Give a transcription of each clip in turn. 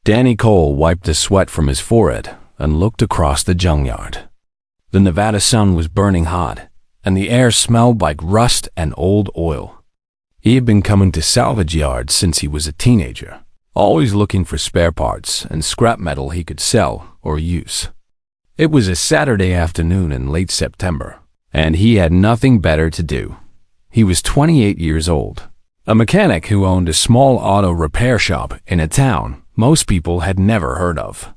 Danny Cole wiped the sweat from his forehead and looked across the junkyard. The Nevada sun was burning hot, and the air smelled like rust and old oil. He had been coming to salvage yards since he was a teenager, always looking for spare parts and scrap metal he could sell or use. It was a Saturday afternoon in late September, and he had nothing better to do. He was 28 years old, a mechanic who owned a small auto repair shop in a town most people had never heard of.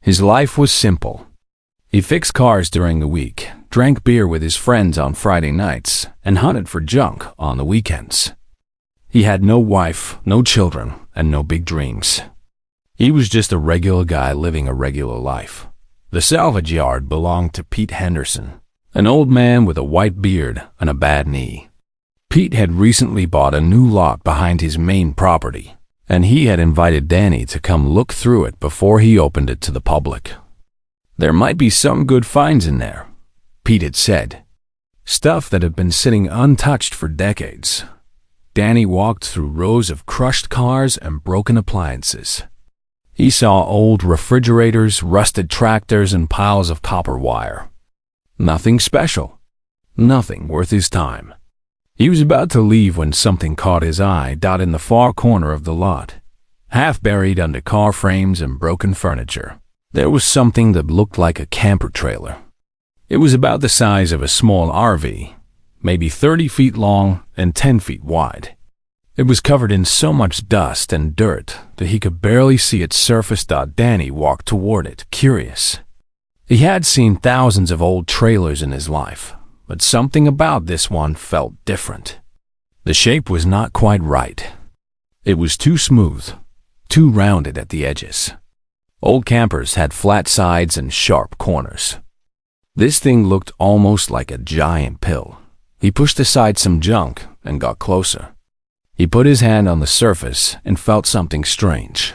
His life was simple. He fixed cars during the week, drank beer with his friends on Friday nights, and hunted for junk on the weekends. He had no wife, no children, and no big dreams. He was just a regular guy living a regular life. The salvage yard belonged to Pete Henderson, an old man with a white beard and a bad knee. Pete had recently bought a new lot behind his main property, and he had invited Danny to come look through it before he opened it to the public. There might be some good finds in there, Pete had said. Stuff that had been sitting untouched for decades. Danny walked through rows of crushed cars and broken appliances. He saw old refrigerators, rusted tractors, and piles of copper wire. Nothing special. Nothing worth his time. He was about to leave when something caught his eye in the far corner of the lot. Half buried under car frames and broken furniture, there was something that looked like a camper trailer. It was about the size of a small RV, maybe 30 feet long and 10 feet wide. It was covered in so much dust and dirt that he could barely see its surface. Danny walked toward it, curious. He had seen thousands of old trailers in his life, but something about this one felt different. The shape was not quite right. It was too smooth, too rounded at the edges. Old campers had flat sides and sharp corners. This thing looked almost like a giant pill. He pushed aside some junk and got closer. He put his hand on the surface and felt something strange.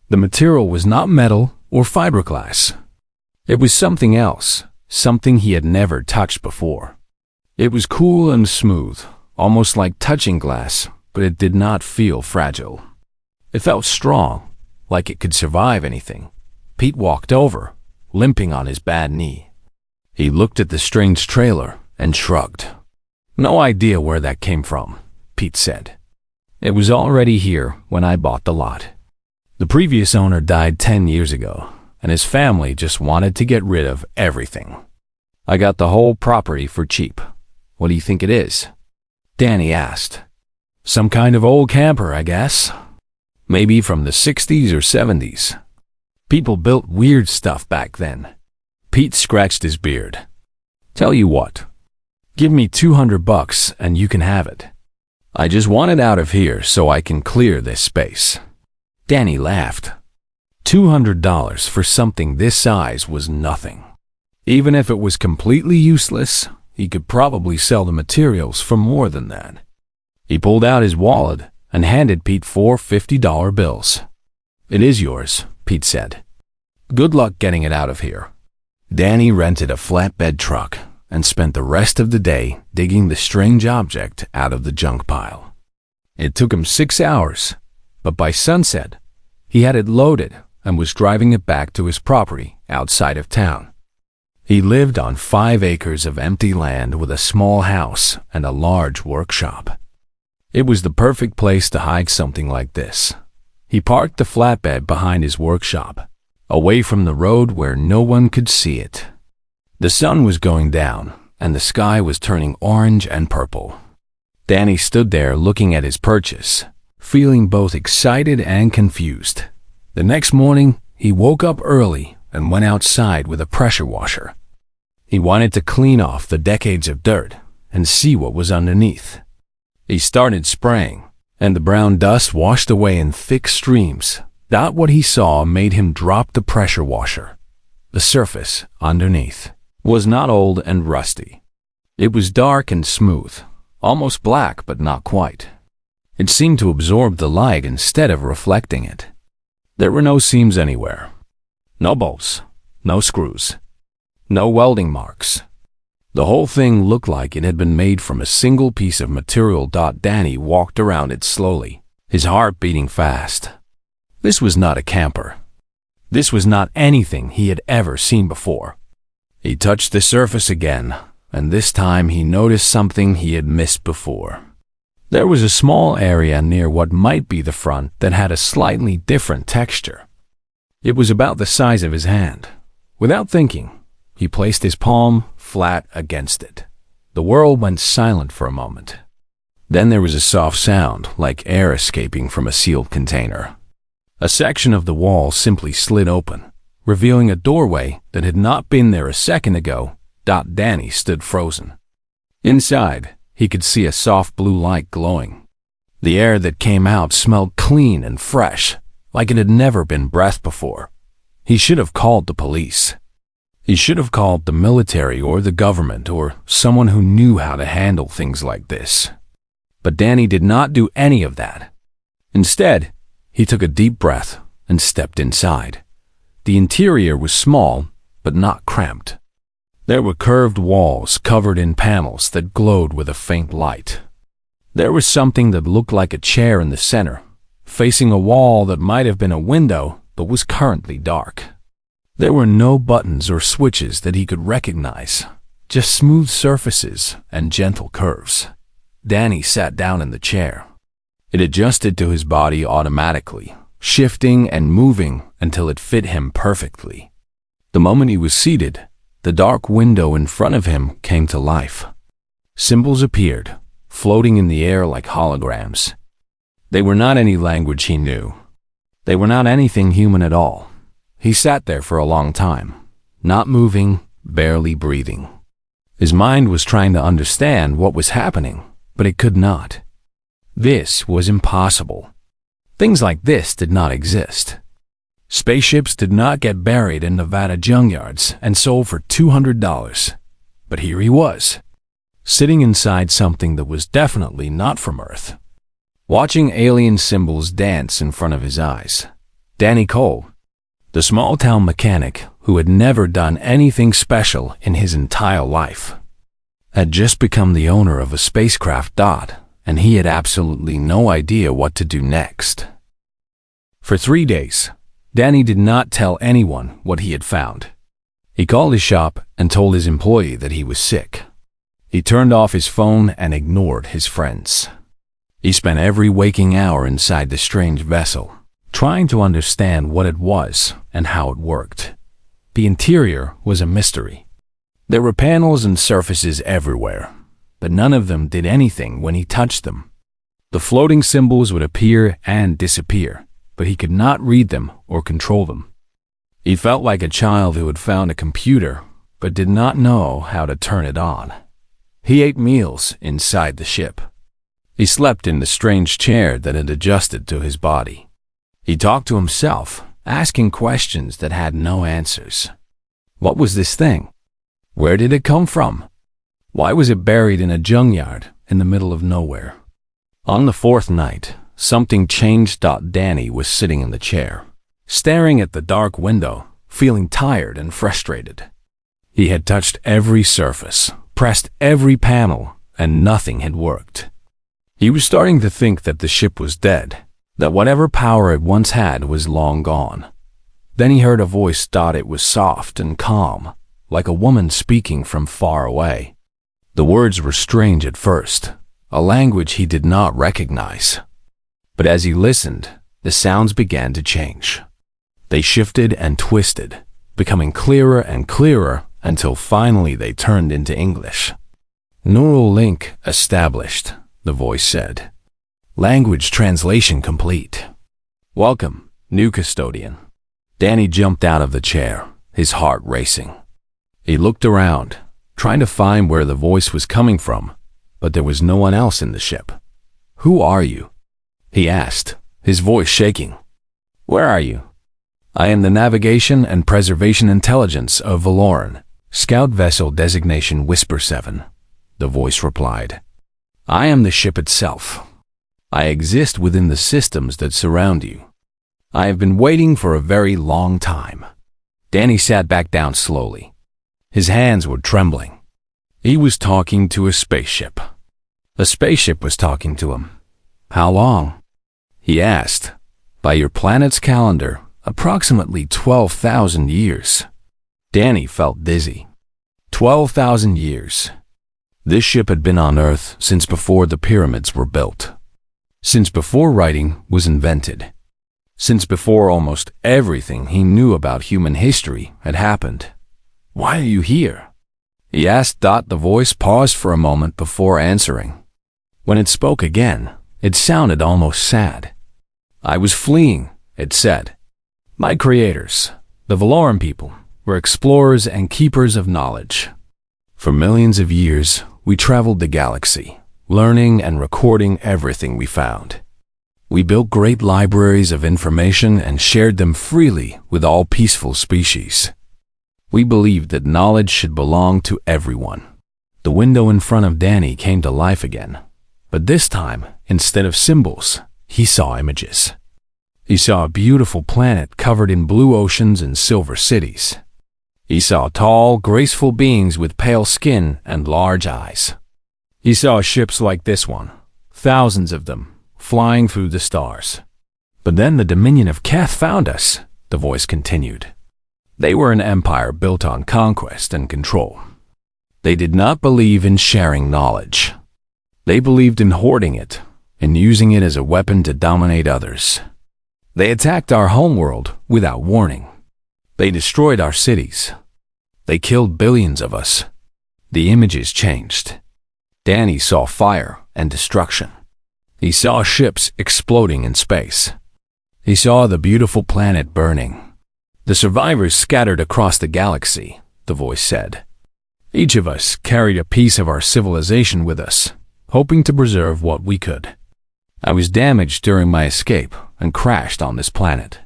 The material was not metal or fiberglass. It was something else, something he had never touched before. It was cool and smooth, almost like touching glass, but it did not feel fragile. It felt strong, like it could survive anything. Pete walked over, limping on his bad knee. He looked at the strange trailer and shrugged. "No idea where that came from," Pete said. "It was already here when I bought the lot. The previous owner died 10 years ago, and his family just wanted to get rid of everything. I got the whole property for cheap. What do you think it is?" Danny asked. "Some kind of old camper, I guess. Maybe from the 60s or 70s. People built weird stuff back then." Pete scratched his beard. "Tell you what, give me $200 and you can have it. I just want it out of here so I can clear this space." Danny laughed. $200 for something this size was nothing. Even if it was completely useless, he could probably sell the materials for more than that. He pulled out his wallet and handed Pete 4 $50 bills. "It is yours," Pete said. "Good luck getting it out of here." Danny rented a flatbed truck and spent the rest of the day digging the strange object out of the junk pile. It took him 6 hours, but by sunset, he had it loaded and was driving it back to his property outside of town. He lived on 5 acres of empty land with a small house and a large workshop. It was the perfect place to hide something like this. He parked the flatbed behind his workshop, away from the road where no one could see it. The sun was going down, and the sky was turning orange and purple. Danny stood there looking at his purchase, feeling both excited and confused. The next morning, he woke up early and went outside with a pressure washer. He wanted to clean off the decades of dirt and see what was underneath. He started spraying, and the brown dust washed away in thick streams. What he saw made him drop the pressure washer. The surface underneath was not old and rusty. It was dark and smooth, almost black but not quite. It seemed to absorb the light instead of reflecting it. There were no seams anywhere. No bolts, no screws, no welding marks. The whole thing looked like it had been made from a single piece of material. Danny walked around it slowly, his heart beating fast. This was not a camper. This was not anything he had ever seen before. He touched the surface again, and this time he noticed something he had missed before. There was a small area near what might be the front that had a slightly different texture. It was about the size of his hand. Without thinking, he placed his palm flat against it. The world went silent for a moment. Then there was a soft sound, like air escaping from a sealed container. A section of the wall simply slid open, revealing a doorway that had not been there a second ago. Danny stood frozen. Inside, he could see a soft blue light glowing. The air that came out smelled clean and fresh, like it had never been breathed before. He should have called the police. He should have called the military or the government or someone who knew how to handle things like this. But Danny did not do any of that. Instead, he took a deep breath and stepped inside. The interior was small, but not cramped. There were curved walls covered in panels that glowed with a faint light. There was something that looked like a chair in the center, facing a wall that might have been a window but was currently dark. There were no buttons or switches that he could recognize, just smooth surfaces and gentle curves. Danny sat down in the chair. It adjusted to his body automatically, shifting and moving until it fit him perfectly. The moment he was seated, the dark window in front of him came to life. Symbols appeared, floating in the air like holograms. They were not any language he knew. They were not anything human at all. He sat there for a long time, not moving, barely breathing. His mind was trying to understand what was happening, but it could not. This was impossible. Things like this did not exist. Spaceships did not get buried in Nevada junkyards and sold for $200. But here he was, sitting inside something that was definitely not from Earth, watching alien symbols dance in front of his eyes. Danny Cole, the small-town mechanic who had never done anything special in his entire life, had just become the owner of a spacecraft. And he had absolutely no idea what to do next. For 3 days, Danny did not tell anyone what he had found. He called his shop and told his employee that he was sick. He turned off his phone and ignored his friends. He spent every waking hour inside the strange vessel, trying to understand what it was and how it worked. The interior was a mystery. There were panels and surfaces everywhere, but none of them did anything when he touched them. The floating symbols would appear and disappear, but he could not read them or control them. He felt like a child who had found a computer, but did not know how to turn it on. He ate meals inside the ship. He slept in the strange chair that had adjusted to his body. He talked to himself, asking questions that had no answers. What was this thing? Where did it come from? Why was it buried in a junkyard in the middle of nowhere? On the 4th night, something changed. Danny was sitting in the chair, staring at the dark window, feeling tired and frustrated. He had touched every surface, pressed every panel, and nothing had worked. He was starting to think that the ship was dead, that whatever power it once had was long gone. Then he heard a voice. It was soft and calm, like a woman speaking from far away. The words were strange at first, a language he did not recognize. But as he listened, the sounds began to change. They shifted and twisted, becoming clearer and clearer until finally they turned into English. Neural link established, the voice said. Language translation complete. Welcome, new custodian. Danny jumped out of the chair, his heart racing. He looked around, trying to find where the voice was coming from, but there was no one else in the ship. Who are you? He asked, his voice shaking. Where are you? I am the Navigation and Preservation Intelligence of Valoran, Scout Vessel Designation Whisper 7, the voice replied. I am the ship itself. I exist within the systems that surround you. I have been waiting for a very long time. Danny sat back down slowly. His hands were trembling. He was talking to a spaceship. A spaceship was talking to him. How long? He asked, By your planet's calendar, approximately 12,000 years. Danny felt dizzy. 12,000 years. This ship had been on Earth since before the pyramids were built. Since before writing was invented. Since before almost everything he knew about human history had happened. Why are you here? He asked. The voice paused for a moment before answering. When it spoke again, it sounded almost sad. I was fleeing, it said. My creators, the Valoran people, were explorers and keepers of knowledge. For millions of years, we traveled the galaxy, learning and recording everything we found. We built great libraries of information and shared them freely with all peaceful species. We believed that knowledge should belong to everyone. The window in front of Danny came to life again, but this time, instead of symbols, he saw images. He saw a beautiful planet covered in blue oceans and silver cities. He saw tall, graceful beings with pale skin and large eyes. He saw ships like this one, thousands of them, flying through the stars. But then the Dominion of Keth found us, the voice continued. They were an empire built on conquest and control. They did not believe in sharing knowledge. They believed in hoarding it and using it as a weapon to dominate others. They attacked our homeworld without warning. They destroyed our cities. They killed billions of us. The images changed. Danny saw fire and destruction. He saw ships exploding in space. He saw the beautiful planet burning. The survivors scattered across the galaxy, the voice said. Each of us carried a piece of our civilization with us, hoping to preserve what we could. I was damaged during my escape and crashed on this planet.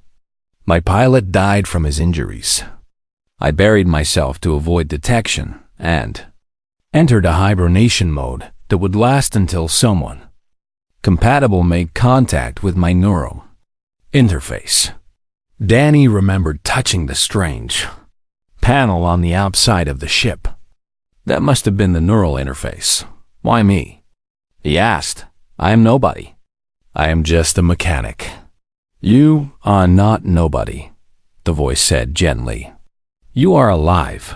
My pilot died from his injuries. I buried myself to avoid detection and entered a hibernation mode that would last until someone compatible made contact with my neural interface. Danny remembered touching the strange panel on the outside of the ship. That must have been the neural interface. Why me? He asked. I am nobody. I am just a mechanic. You are not nobody, the voice said gently. You are alive.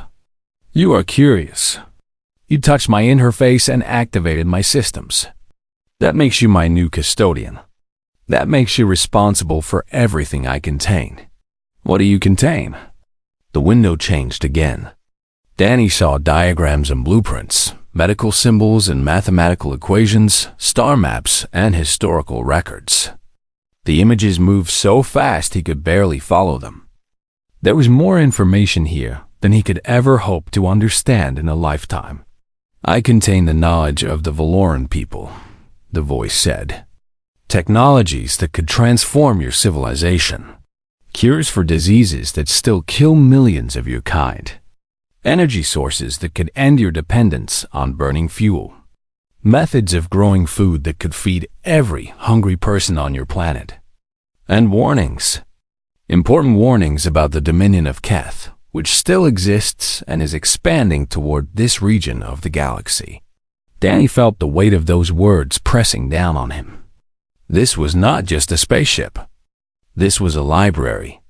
You are curious. You touched my interface and activated my systems. That makes you my new custodian. That makes you responsible for everything I contain. What do you contain? The window changed again. Danny saw diagrams and blueprints, medical symbols and mathematical equations, star maps, and historical records. The images moved so fast he could barely follow them. There was more information here than he could ever hope to understand in a lifetime. I contain the knowledge of the Valoran people, the voice said. Technologies that could transform your civilization. Cures for diseases that still kill millions of your kind. Energy sources that could end your dependence on burning fuel. Methods of growing food that could feed every hungry person on your planet. And warnings. Important warnings about the Dominion of Keth, which still exists and is expanding toward this region of the galaxy. Danny felt the weight of those words pressing down on him. This was not just a spaceship. This was a library,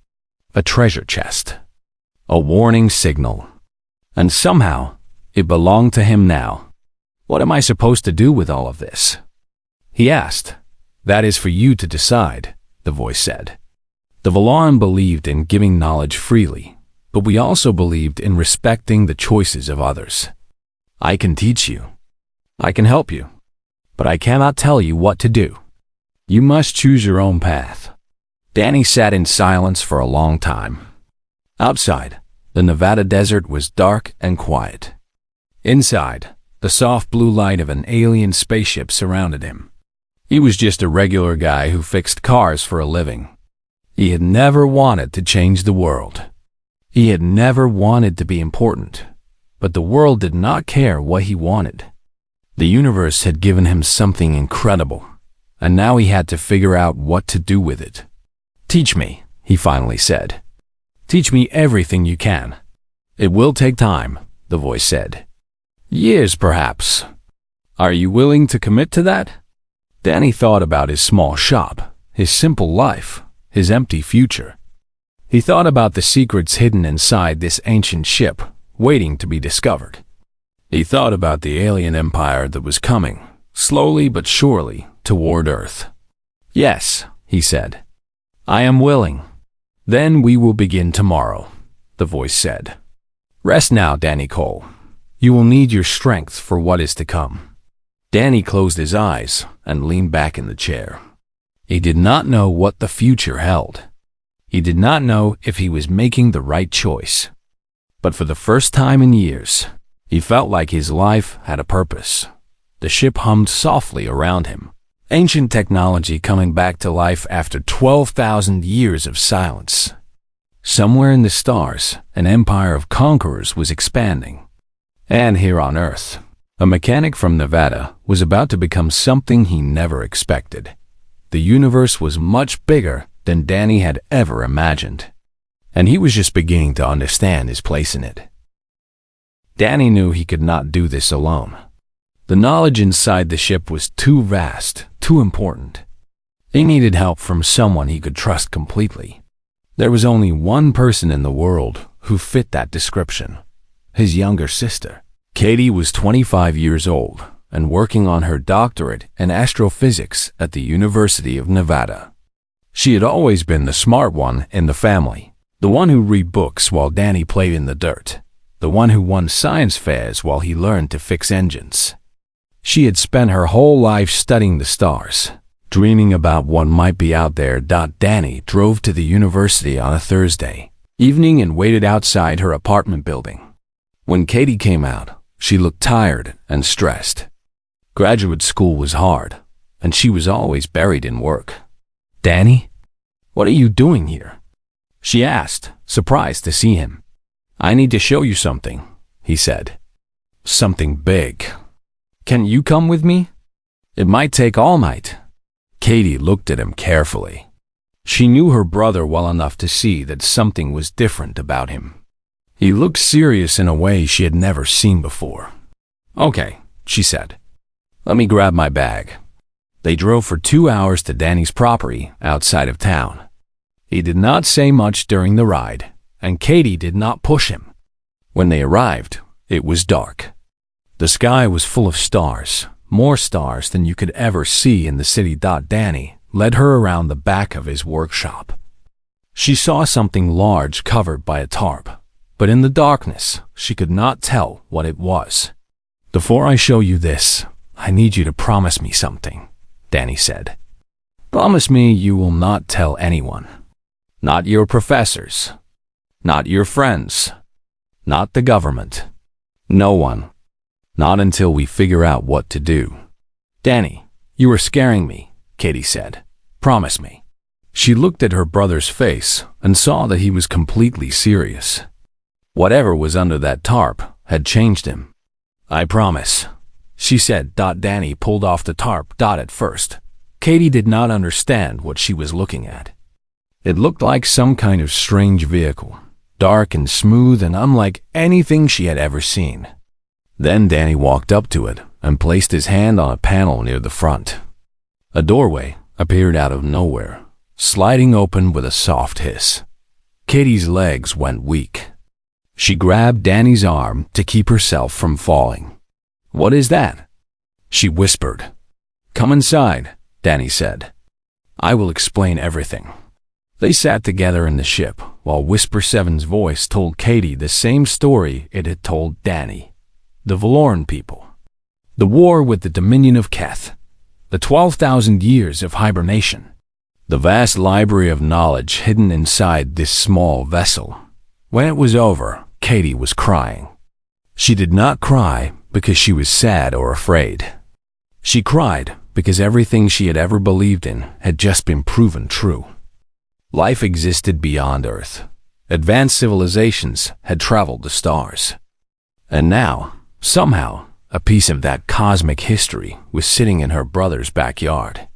a treasure chest, a warning signal. And somehow, it belonged to him now. What am I supposed to do with all of this? He asked. That is for you to decide, the voice said. The Valoran believed in giving knowledge freely, but we also believed in respecting the choices of others. I can teach you. I can help you, but I cannot tell you what to do. You must choose your own path. Danny sat in silence for a long time. Outside, the Nevada desert was dark and quiet. Inside, the soft blue light of an alien spaceship surrounded him. He was just a regular guy who fixed cars for a living. He had never wanted to change the world. He had never wanted to be important, but the world did not care what he wanted. The universe had given him something incredible, and now he had to figure out what to do with it. Teach me, he finally said. Teach me everything you can. It will take time, the voice said. Years, perhaps. Are you willing to commit to that? Danny thought about his small shop, his simple life, his empty future. He thought about the secrets hidden inside this ancient ship, waiting to be discovered. He thought about the alien empire that was coming, slowly but surely, toward Earth. "Yes," he said. "I am willing." "Then we will begin tomorrow," the voice said. "Rest now, Danny Cole. You will need your strength for what is to come." Danny closed his eyes and leaned back in the chair. He did not know what the future held. He did not know if he was making the right choice. But for the first time in years, he felt like his life had a purpose. The ship hummed softly around him, ancient technology coming back to life after 12,000 years of silence. Somewhere in the stars, an empire of conquerors was expanding. And here on Earth, a mechanic from Nevada was about to become something he never expected. The universe was much bigger than Danny had ever imagined, and he was just beginning to understand his place in it. Danny knew he could not do this alone. The knowledge inside the ship was too vast, too important. He needed help from someone he could trust completely. There was only one person in the world who fit that description: his younger sister. Katie was 25 years old and working on her doctorate in astrophysics at the University of Nevada. She had always been the smart one in the family, the one who read books while Danny played in the dirt, the one who won science fairs while he learned to fix engines. She had spent her whole life studying the stars, dreaming about what might be out there. Danny drove to the university on a Thursday evening and waited outside her apartment building. When Katie came out, she looked tired and stressed. Graduate school was hard, and she was always buried in work. "Danny, what are you doing here?" she asked, surprised to see him. "I need to show you something," he said. "Something big. Can you come with me? It might take all night." Katie looked at him carefully. She knew her brother well enough to see that something was different about him. He looked serious in a way she had never seen before. "Okay," she said. "Let me grab my bag." They drove for 2 hours to Danny's property outside of town. He did not say much during the ride, and Katie did not push him. When they arrived, it was dark. The sky was full of stars, more stars than you could ever see in the city. Danny led her around the back of his workshop. She saw something large covered by a tarp, but in the darkness, she could not tell what it was. "Before I show you this, I need you to promise me something," Danny said. "Promise me you will not tell anyone. Not your professors. Not your friends. Not the government. No one. Not until we figure out what to do." "Danny, you are scaring me," Katie said. "Promise me." She looked at her brother's face and saw that he was completely serious. Whatever was under that tarp had changed him. "I promise," she said. Danny pulled off the tarp. At first, Katie did not understand what she was looking at. It looked like some kind of strange vehicle, dark and smooth and unlike anything she had ever seen. Then Danny walked up to it and placed his hand on a panel near the front. A doorway appeared out of nowhere, sliding open with a soft hiss. Katie's legs went weak. She grabbed Danny's arm to keep herself from falling. "What is that?" she whispered. "Come inside," Danny said. "I will explain everything." They sat together in the ship while Whisper 7's voice told Katie the same story it had told Danny. The Valoran people. The war with the Dominion of Keth. The 12,000 years of hibernation. The vast library of knowledge hidden inside this small vessel. When it was over, Katie was crying. She did not cry because she was sad or afraid. She cried because everything she had ever believed in had just been proven true. Life existed beyond Earth. Advanced civilizations had traveled the stars. And now, somehow, a piece of that cosmic history was sitting in her brother's backyard.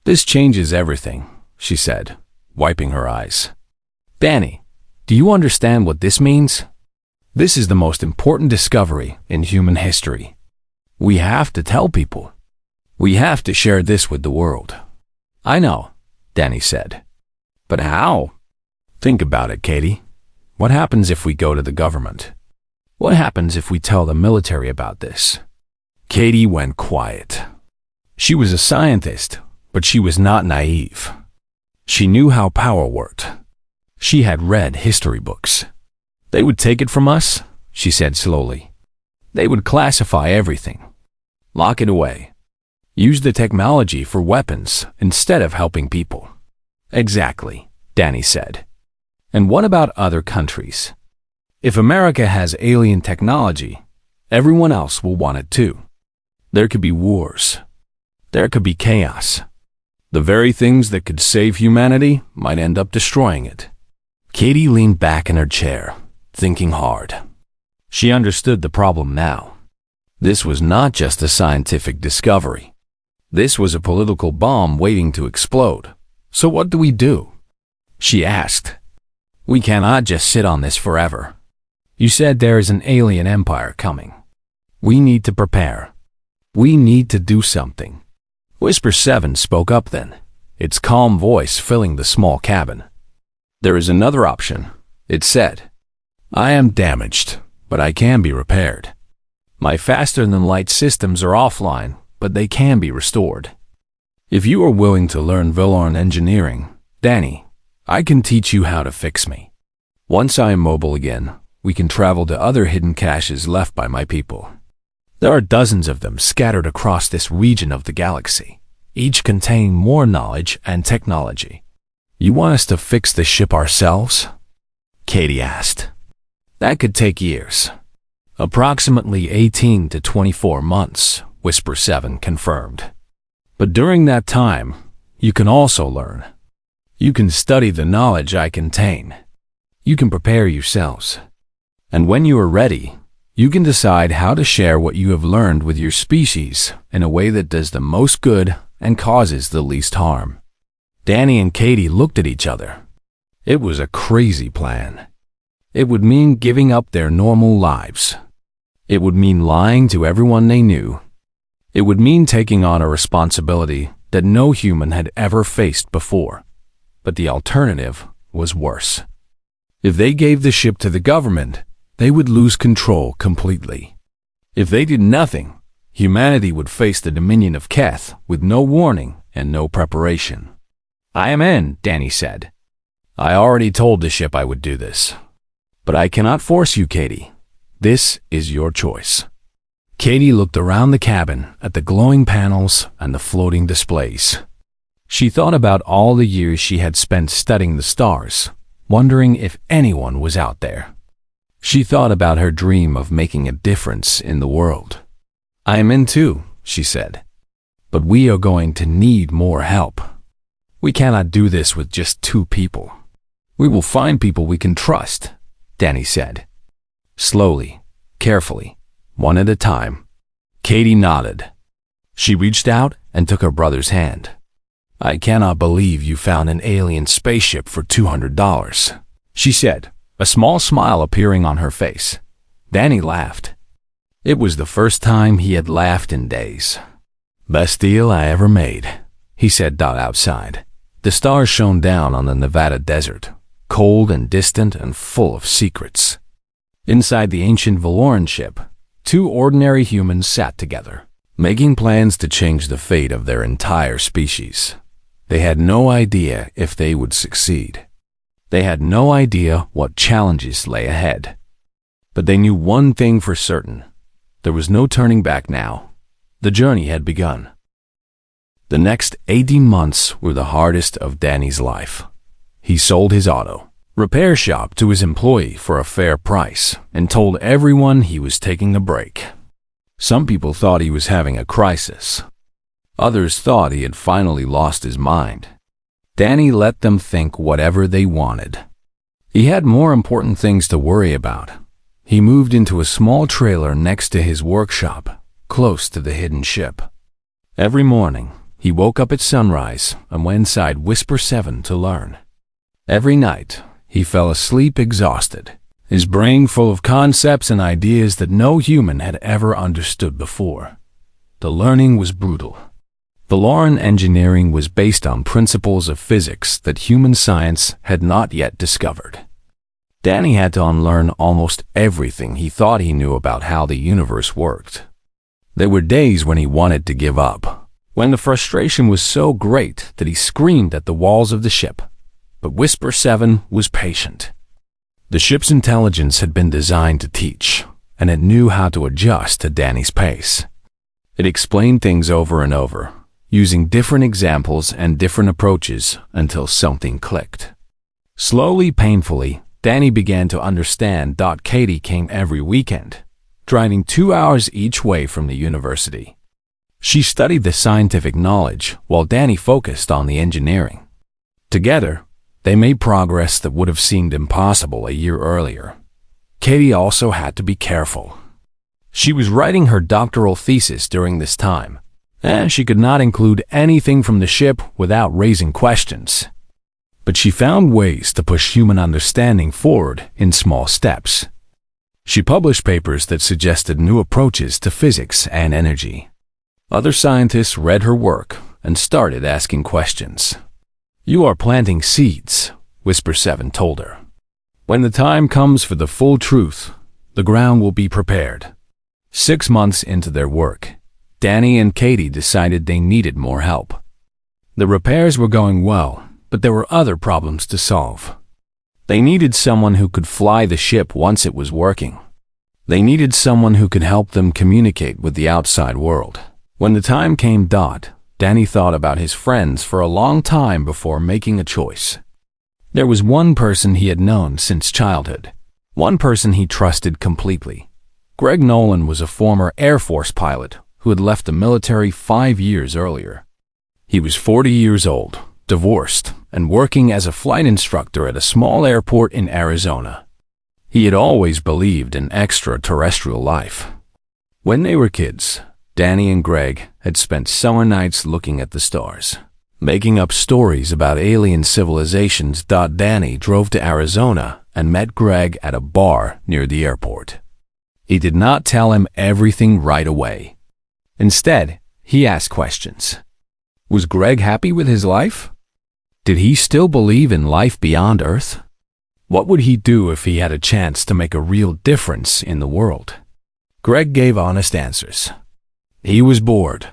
"This changes everything," she said, wiping her eyes. "Danny, do you understand what this means? This is the most important discovery in human history. We have to tell people. We have to share this with the world." "I know," Danny said. But how? Think about it, Katie. What happens if we go to the government? What happens if we tell the military about this? Katie went quiet. She was a scientist, but she was not naive. She knew how power worked. She had read history books. They would take it from us, she said slowly. They would classify everything. Lock it away. Use the technology for weapons instead of helping people. Exactly, Danny said. And what about other countries? If America has alien technology, everyone else will want it too. There could be wars. There could be chaos. The very things that could save humanity might end up destroying it. Katie leaned back in her chair, thinking hard. She understood the problem now. This was not just a scientific discovery. This was a political bomb waiting to explode. So what do we do? She asked. We cannot just sit on this forever. You said there is an alien empire coming. We need to prepare. We need to do something. Whisper 7 spoke up then, its calm voice filling the small cabin. There is another option, it said. I am damaged, but I can be repaired. My faster-than-light systems are offline, but they can be restored. If you are willing to learn Villorn engineering, Danny, I can teach you how to fix me. Once I am mobile again, we can travel to other hidden caches left by my people. There are dozens of them scattered across this region of the galaxy, each containing more knowledge and technology. You want us to fix the ship ourselves? Katie asked. That could take years. Approximately 18 to 24 months, Whisper 7 confirmed. But during that time, you can also learn. You can study the knowledge I contain. You can prepare yourselves. And when you are ready, you can decide how to share what you have learned with your species in a way that does the most good and causes the least harm. Danny and Katie looked at each other. It was a crazy plan. It would mean giving up their normal lives. It would mean lying to everyone they knew. It would mean taking on a responsibility that no human had ever faced before. But the alternative was worse. If they gave the ship to the government, they would lose control completely. If they did nothing, humanity would face the dominion of Keth with no warning and no preparation. I am in, Danny said. I already told the ship I would do this. But I cannot force you, Katie. This is your choice. Katie looked around the cabin at the glowing panels and the floating displays. She thought about all the years she had spent studying the stars, wondering if anyone was out there. She thought about her dream of making a difference in the world. I am in too, she said. But we are going to need more help. We cannot do this with just 2 people. We will find people we can trust, Danny said. Slowly, carefully, one at a time. Katie nodded. She reached out and took her brother's hand. I cannot believe you found an alien spaceship for $200, she said, a small smile appearing on her face. Danny laughed. It was the first time he had laughed in days. Best deal I ever made, he said outside. The stars shone down on the Nevada desert, cold and distant and full of secrets. Inside the ancient Valoran ship, 2 ordinary humans sat together, making plans to change the fate of their entire species. They had no idea if they would succeed. They had no idea what challenges lay ahead. But they knew one thing for certain. There was no turning back now. The journey had begun. The next 18 months were the hardest of Danny's life. He sold his auto repair shop to his employee for a fair price and told everyone he was taking a break. Some people thought he was having a crisis. Others thought he had finally lost his mind. Danny let them think whatever they wanted. He had more important things to worry about. He moved into a small trailer next to his workshop, close to the hidden ship. Every morning, he woke up at sunrise and went inside Whisper 7 to learn. Every night, he fell asleep exhausted, his brain full of concepts and ideas that no human had ever understood before. The learning was brutal. Valoran engineering was based on principles of physics that human science had not yet discovered. Danny had to unlearn almost everything he thought he knew about how the universe worked. There were days when he wanted to give up, when the frustration was so great that he screamed at the walls of the ship. But Whisper 7 was patient. The ship's intelligence had been designed to teach, and it knew how to adjust to Danny's pace. It explained things over and over, using different examples and different approaches until something clicked. Slowly, painfully, Danny began to understand. Katie came every weekend, driving 2 hours each way from the university. She studied the scientific knowledge while Danny focused on the engineering. Together, they made progress that would have seemed impossible a year earlier. Katie also had to be careful. She was writing her doctoral thesis during this time, and she could not include anything from the ship without raising questions. But she found ways to push human understanding forward in small steps. She published papers that suggested new approaches to physics and energy. Other scientists read her work and started asking questions. "You are planting seeds," Whisper 7 told her. "When the time comes for the full truth, the ground will be prepared." 6 months into their work, Danny and Katie decided they needed more help. The repairs were going well, but there were other problems to solve. They needed someone who could fly the ship once it was working. They needed someone who could help them communicate with the outside world. When the time came, Danny thought about his friends for a long time before making a choice. There was one person he had known since childhood, one person he trusted completely. Greg Nolan was a former Air Force pilot who had left the military 5 years earlier. He was 40 years old, divorced, and working as a flight instructor at a small airport in Arizona. He had always believed in extraterrestrial life. When they were kids, Danny and Greg had spent summer nights looking at the stars, making up stories about alien civilizations. Danny drove to Arizona and met Greg at a bar near the airport. He did not tell him everything right away. Instead, he asked questions. Was Greg happy with his life? Did he still believe in life beyond Earth? What would he do if he had a chance to make a real difference in the world? Greg gave honest answers. He was bored.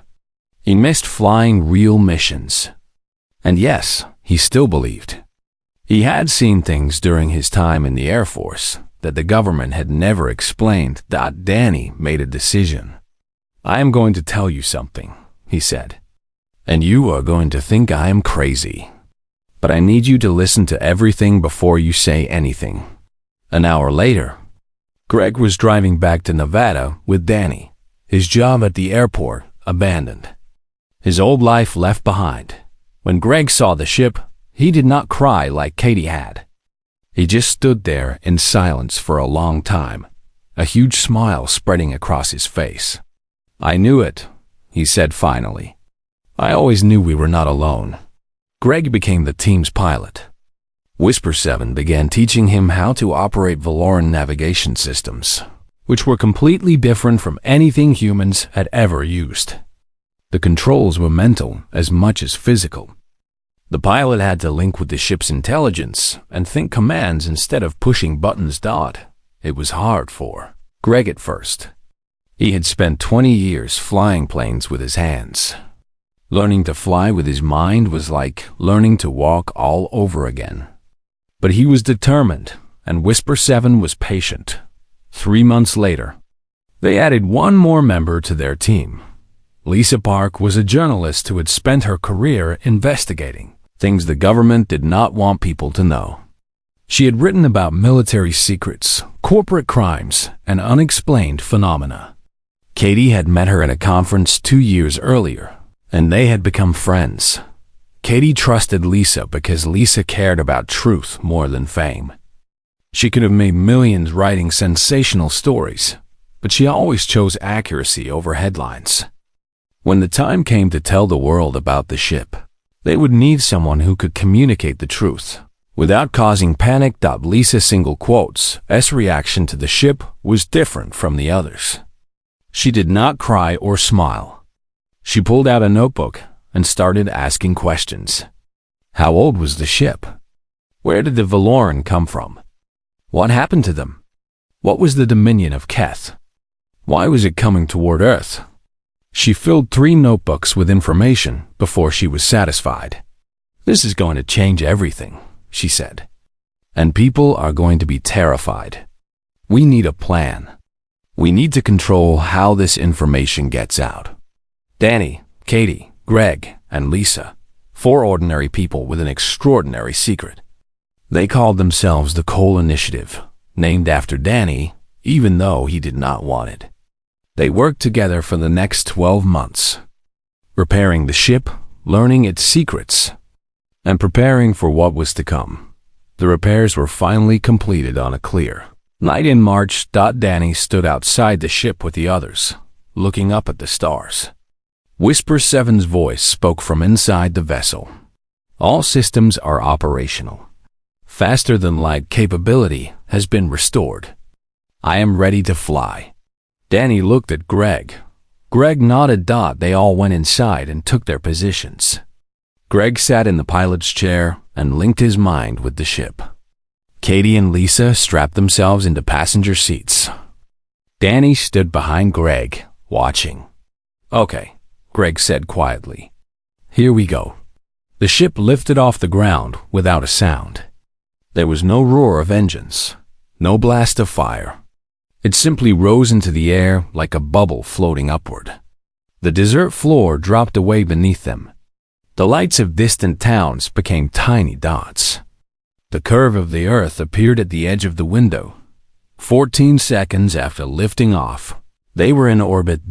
He missed flying real missions. And yes, he still believed. He had seen things during his time in the Air Force that the government had never explained. Danny made a decision. "I am going to tell you something," he said. "And you are going to think I am crazy. But I need you to listen to everything before you say anything." An hour later, Greg was driving back to Nevada with Danny, his job at the airport abandoned, his old life left behind. When Greg saw the ship, he did not cry like Katie had. He just stood there in silence for a long time, a huge smile spreading across his face. "I knew it," he said finally. "I always knew we were not alone." Greg became the team's pilot. Whisper 7 began teaching him how to operate Valoran navigation systems, which were completely different from anything humans had ever used. The controls were mental as much as physical. The pilot had to link with the ship's intelligence and think commands instead of pushing buttons. It was hard for Greg at first. He had spent 20 years flying planes with his hands. Learning to fly with his mind was like learning to walk all over again. But he was determined, and Whisper 7 was patient. 3 months later, they added one more member to their team. Lisa Park was a journalist who had spent her career investigating things the government did not want people to know. She had written about military secrets, corporate crimes, and unexplained phenomena. Katie had met her at a conference 2 years earlier, and they had become friends. Katie trusted Lisa because Lisa cared about truth more than fame. She could have made millions writing sensational stories, but she always chose accuracy over headlines. When the time came to tell the world about the ship, they would need someone who could communicate the truth without causing panic. Lisa single quotes, S reaction to the ship was different from the others. She did not cry or smile. She pulled out a notebook and started asking questions. How old was the ship? Where did the Valoran come from? What happened to them? What was the dominion of Keth? Why was it coming toward Earth? She filled 3 notebooks with information before she was satisfied. This is going to change everything, she said. And people are going to be terrified. We need a plan. We need to control how this information gets out. Danny, Katie, Greg, and Lisa, 4 ordinary people with an extraordinary secret. They called themselves the Cole Initiative, named after Danny, even though he did not want it. They worked together for the next 12 months, repairing the ship, learning its secrets, and preparing for what was to come. The repairs were finally completed on a clear night in March. Danny stood outside the ship with the others, looking up at the stars. Whisper 7's voice spoke from inside the vessel. All systems are operational. Faster than light capability has been restored. I am ready to fly. Danny looked at Greg. Greg nodded. They all went inside and took their positions. Greg sat in the pilot's chair and linked his mind with the ship. Katie and Lisa strapped themselves into passenger seats. Danny stood behind Greg, watching. Okay, Greg said quietly. Here we go. The ship lifted off the ground without a sound. There was no roar of engines, no blast of fire. It simply rose into the air like a bubble floating upward. The desert floor dropped away beneath them. The lights of distant towns became tiny dots. The curve of the earth appeared at the edge of the window. 14 seconds after lifting off, they were in orbit.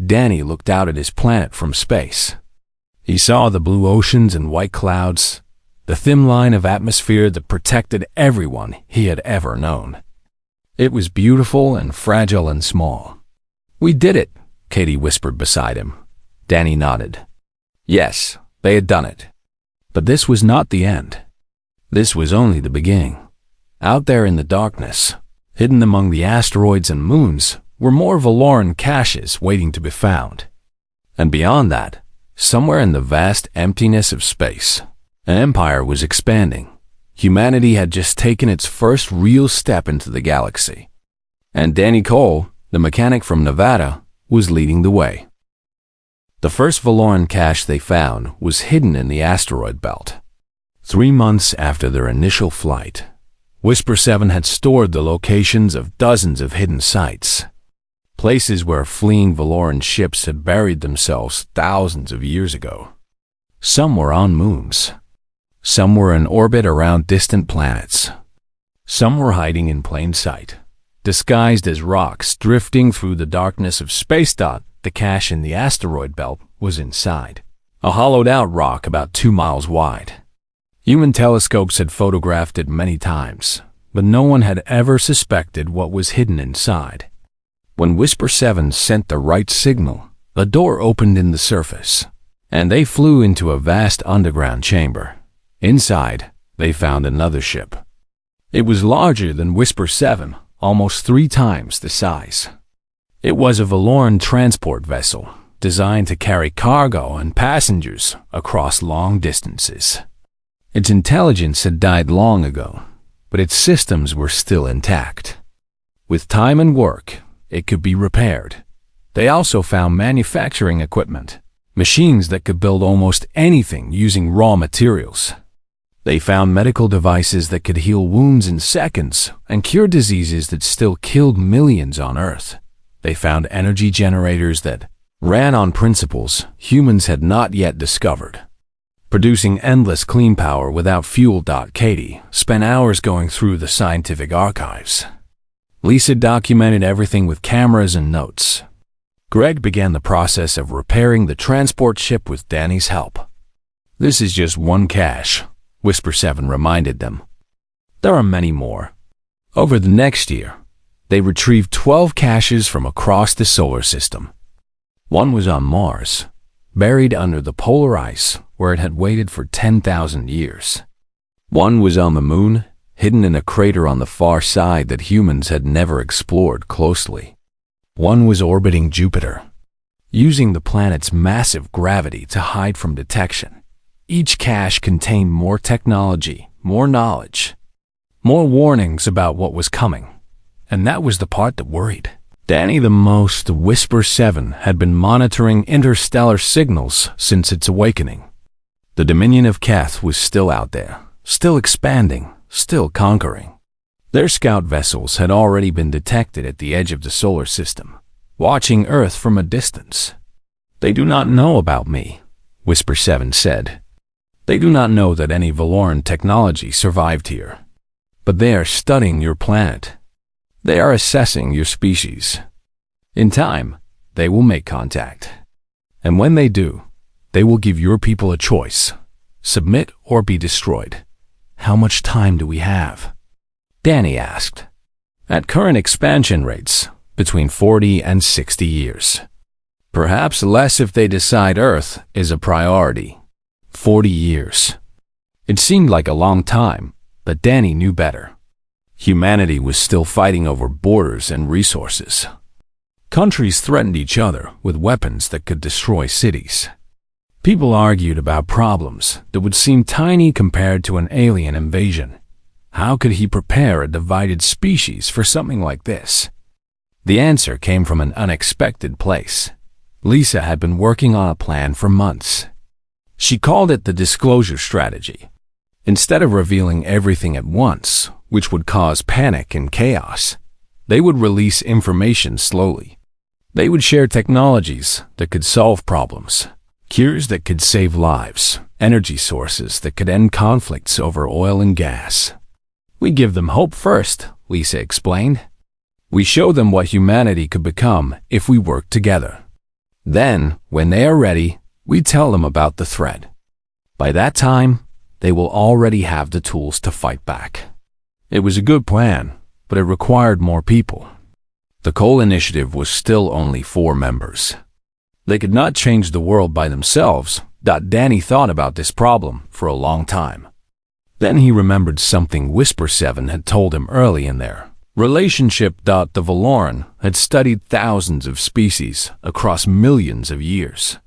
Danny looked out at his planet from space. He saw the blue oceans and white clouds, the thin line of atmosphere that protected everyone he had ever known. It was beautiful and fragile and small. We did it, Katie whispered beside him. Danny nodded. Yes, they had done it. But this was not the end. This was only the beginning. Out there in the darkness, hidden among the asteroids and moons, were more Valoran caches waiting to be found. And beyond that, somewhere in the vast emptiness of space, an empire was expanding. Humanity had just taken its first real step into the galaxy. And Danny Cole, the mechanic from Nevada, was leading the way. The first Valoran cache they found was hidden in the asteroid belt. 3 months after their initial flight, Whisper 7 had stored the locations of dozens of hidden sites, places where fleeing Valoran ships had buried themselves thousands of years ago. Some were on moons. Some were in orbit around distant planets. Some were hiding in plain sight, disguised as rocks drifting through the darkness of space. The cache in the asteroid belt was inside, a hollowed-out rock about 2 miles wide. Human telescopes had photographed it many times, but no one had ever suspected what was hidden inside. When Whisper 7 sent the right signal, the door opened in the surface, and they flew into a vast underground chamber. Inside, they found another ship. It was larger than Whisper 7, almost 3 times the size. It was a Valoran transport vessel, designed to carry cargo and passengers across long distances. Its intelligence had died long ago, but its systems were still intact. With time and work, it could be repaired. They also found manufacturing equipment, machines that could build almost anything using raw materials. They found medical devices that could heal wounds in seconds and cure diseases that still killed millions on Earth. They found energy generators that ran on principles humans had not yet discovered, producing endless clean power without fuel. Katie spent hours going through the scientific archives. Lisa documented everything with cameras and notes. Greg began the process of repairing the transport ship with Danny's help. This is just one cache, Whisper 7 reminded them. There are many more. Over the next year, they retrieved 12 caches from across the solar system. One was on Mars, buried under the polar ice where it had waited for 10,000 years. One was on the moon, hidden in a crater on the far side that humans had never explored closely. One was orbiting Jupiter. using the planet's massive gravity to hide from detection. Each cache contained more technology, more knowledge, more warnings about what was coming. And that was the part that worried Danny the most. Whisper 7 had been monitoring interstellar signals since its awakening. The Dominion of Keth was still out there, still expanding, still conquering. Their scout vessels had already been detected at the edge of the solar system, watching Earth from a distance. "They do not know about me," Whisper 7 said. "They do not know that any Valoran technology survived here. But they are studying your planet. They are assessing your species. In time, they will make contact. And when they do, they will give your people a choice: submit or be destroyed." "How much time do we have?" Danny asked. "At current expansion rates, between 40 and 60 years. Perhaps less if they decide Earth is a priority." 40 years. It seemed like a long time, but Danny knew better. Humanity was still fighting over borders and resources. Countries threatened each other with weapons that could destroy cities. People argued about problems that would seem tiny compared to an alien invasion. How could he prepare a divided species for something like this? The answer came from an unexpected place. Lisa had been working on a plan for months. She called it the disclosure strategy. Instead of revealing everything at once, which would cause panic and chaos, they would release information slowly. They would share technologies that could solve problems, cures that could save lives, energy sources that could end conflicts over oil and gas. "We give them hope first," Lisa explained. "We show them what humanity could become if we work together. Then, when they are ready, we tell them about the threat. By that time, they will already have the tools to fight back." It was a good plan, but it required more people. The Cole Initiative was still only 4 members. They could not change the world by themselves. Danny thought about this problem for a long time. Then he remembered something Whisper 7 had told him early in their relationship. The Valoran had studied thousands of species across millions of years.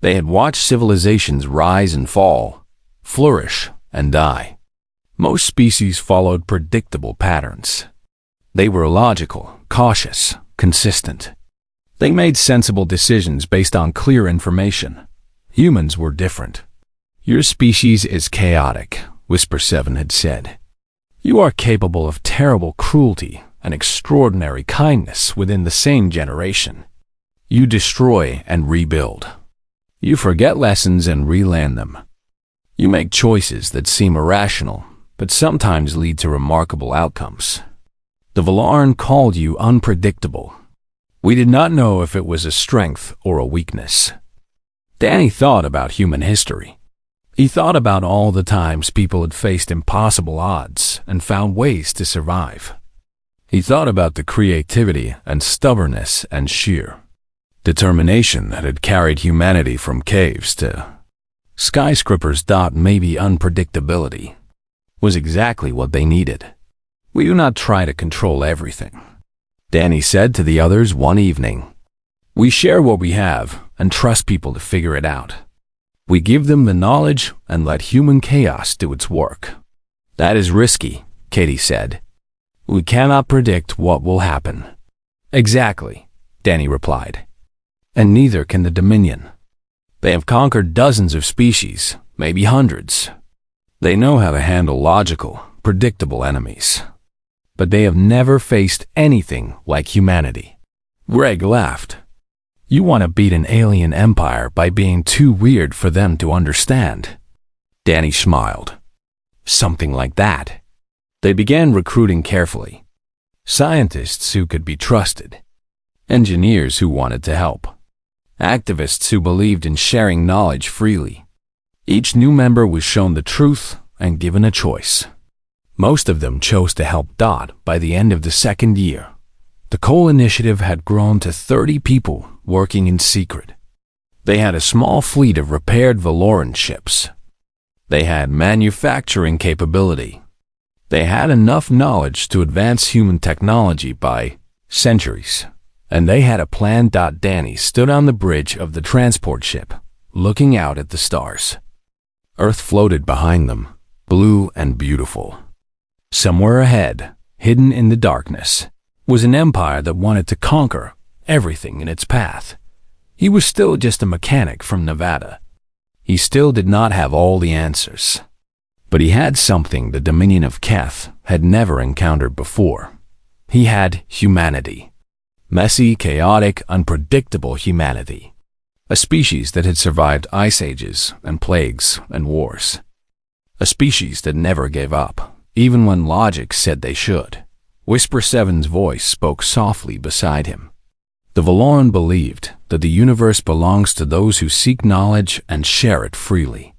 They had watched civilizations rise and fall, flourish and die. Most species followed predictable patterns. They were logical, cautious, consistent. They made sensible decisions based on clear information. Humans were different. "Your species is chaotic," Whisper 7 had said. "You are capable of terrible cruelty and extraordinary kindness within the same generation. You destroy and rebuild. You forget lessons and relearn them. You make choices that seem irrational, but sometimes lead to remarkable outcomes. The Valoran called you unpredictable. We did not know if it was a strength or a weakness." Danny thought about human history. He thought about all the times people had faced impossible odds and found ways to survive. He thought about the creativity and stubbornness and sheer determination that had carried humanity from caves to skyscrapers. Maybe unpredictability was exactly what they needed. "We do not try to control everything," Danny said to the others one evening. "We share what we have and trust people to figure it out. We give them the knowledge and let human chaos do its work." "That is risky," Katie said. "We cannot predict what will happen." "Exactly," Danny replied. "And neither can the Dominion. They have conquered dozens of species, maybe hundreds. They know how to handle logical, predictable enemies. But they have never faced anything like humanity." Greg laughed. "You want to beat an alien empire by being too weird for them to understand." Danny smiled. "Something like that." They began recruiting carefully. Scientists who could be trusted. Engineers who wanted to help. Activists who believed in sharing knowledge freely. Each new member was shown the truth and given a choice. Most of them chose to help. By the end of the second year, the Cole Initiative had grown to 30 people working in secret. They had a small fleet of repaired Valoran ships. They had manufacturing capability. They had enough knowledge to advance human technology by centuries. and they had a plan. Danny stood on the bridge of the transport ship, looking out at the stars. Earth floated behind them, blue and beautiful. Somewhere ahead, hidden in the darkness, was an empire that wanted to conquer everything in its path. He was still just a mechanic from Nevada. He still did not have all the answers. But he had something the Dominion of Keth had never encountered before. He had humanity. Messy, chaotic, unpredictable humanity. A species that had survived ice ages and plagues and wars. A species that never gave up, even when logic said they should. Whisper Seven's voice spoke softly beside him. The Valoran believed that the universe belongs to those who seek knowledge and share it freely.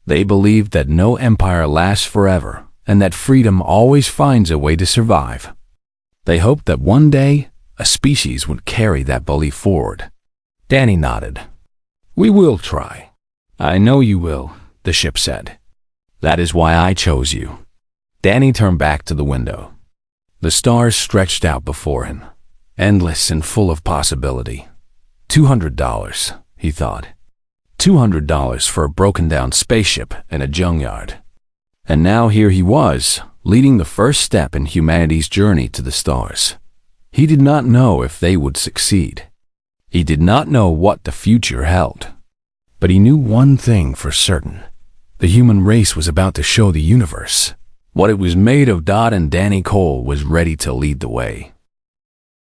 They believed that no empire lasts forever and that freedom always finds a way to survive. They hoped that one day a species would carry that belief forward. Danny nodded. "We will try." "I know you will," the ship said. "That is why I chose you." Danny turned back to the window. The stars stretched out before him, endless and full of possibility. $200, he thought. $200 for a broken-down spaceship in a junkyard. And now here he was, leading the first step in humanity's journey to the stars. He did not know if they would succeed. He did not know what the future held. But he knew one thing for certain. The human race was about to show the universe what it was made of. And Danny Cole was ready to lead the way.